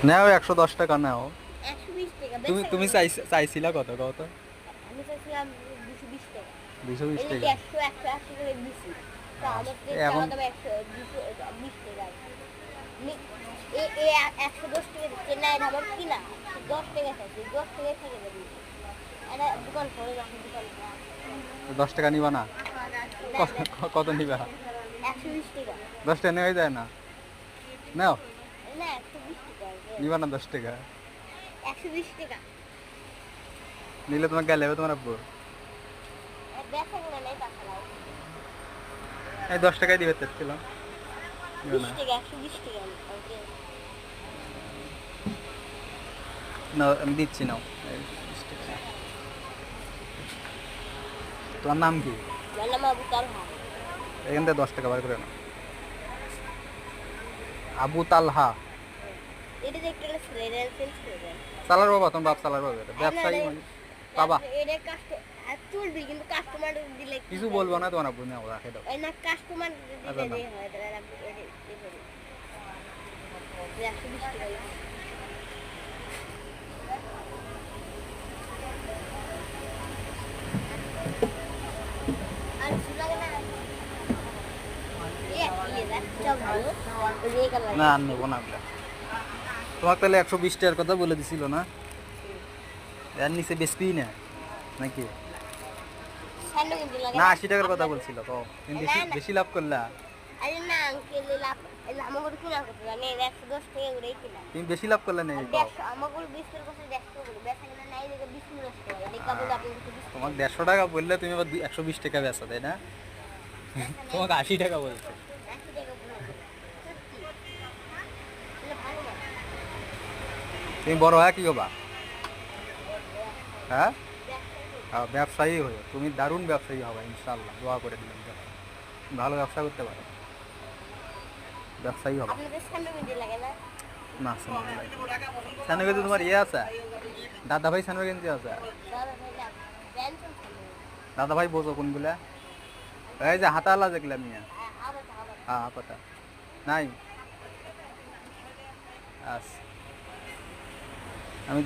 নাও 110 টাকা নাও। 120 টাকা তুমি বেচা তুমি কেন? চাইছিলা কত কত? আমি চাইছিলাম 220 টাকা। 220 এই যে টাকা। 100 180 করে দিছি। তা আমার তো এখন চাওয়া দাম 100 220 টাকা। আমি এ এ 110 টাকা দিচ্ছে না, এটা আমার কিনা 10 টাকা চাইছি, 10 টাকায় থেকে যাবে। এটা দোকান করে যখন দোকান 10 টাকা নিবা না? দেন কত দেন কত নিবা? 120 টাকা। 10 টাকা নেওয়া যায় না? নাও। না 120 টাকা নিবা না 10 টাকা? 120 টাকা। নিলে তোমার গেলে হবে তোমার আব্বু। বেচা কিনা নাই তাছাড়া এই 10 টাকায় দিবে চাচ্ছিলাম। নিবে 20 না? টাকা 120 টাকা ওকে। না আমি দিচ্ছি নাও। এই 20 টাকা। তোমার নাম কি? নাম আবু তালহা। এখান থেকে 10 টাকা বার করে নাও। আবু তালহা। এটা যে একটা ছেলে চেঞ্জ করে দেন। চালার বাবা, তোমার বাপ চালার বাবা, এটা না ব্যবসায়ী রে, মানে বাবা। এটা চলবে কিন্তু কাস্টমার দিলে কি কিছু বলবো না তোমার আব্বু, নাও রাখে দাও। এই না কাস্টমার আচ্ছা দিলে নাও। রে হয় তাহলে আপনি এটা এই করে 120 টাকা লাগবে। আর সুলাগে না এই রাস্তা ভালো রে কালার না আর নেবো না আমরা। তোমাকে তাহলে 120 টাকার কথা বলে দিছিল না? এর নিচে বেশি না নাকি? সামনে কিন্তু লাগে না 80 টাকার কথা বলছিল তো, তুমি বেশি না না বেশি লাভ করলা। আরে না আঙ্কেল লাভ আমাকে কিনা করতে জানে 110 টাকা করে কিনা তুমি বেশি লাভ করলে না আর এই পাও। 150 আমাকে 20 এর কাছে 150 করে বেচা কিনা নাই দেখে 20 নষ্ট হয় এই কাবুল আপনি কিছু 20 তোমাকে 150 টাকা বললে তুমি আবার 120 টাকা বেচো, তাই না? বেচা নাই তোমাকে 80 টাকা বলছে। 80 টাকা পুরো সত্যি এটা ভালো না তুমি বড় হয় কি হবা? হ্যাঁ, ব্যবসায়ী ব্যবসায়ী হয়ে তুমি দারুণ ব্যবসায়ী হবে ইনশাআল্লাহ, দোয়া করে দিলাম। ভালো ব্যবসা করতে পারো, ব্যবসায়ী হবে। আপনাদের সামনে কিন্তু লাগে না না সানু কিন্তু তোমার ইয়ে আছে, দাদা ভাই সানু কিন্তু আছে। দাদা ভাই লাভ ব্যান্ড চলছে দাদা ভাই বোঝো কোনগুলা? এই যে হাতালা যেগুলা মিয়া। আবার হ্যাঁ কথা নাই। আচ্ছা আমি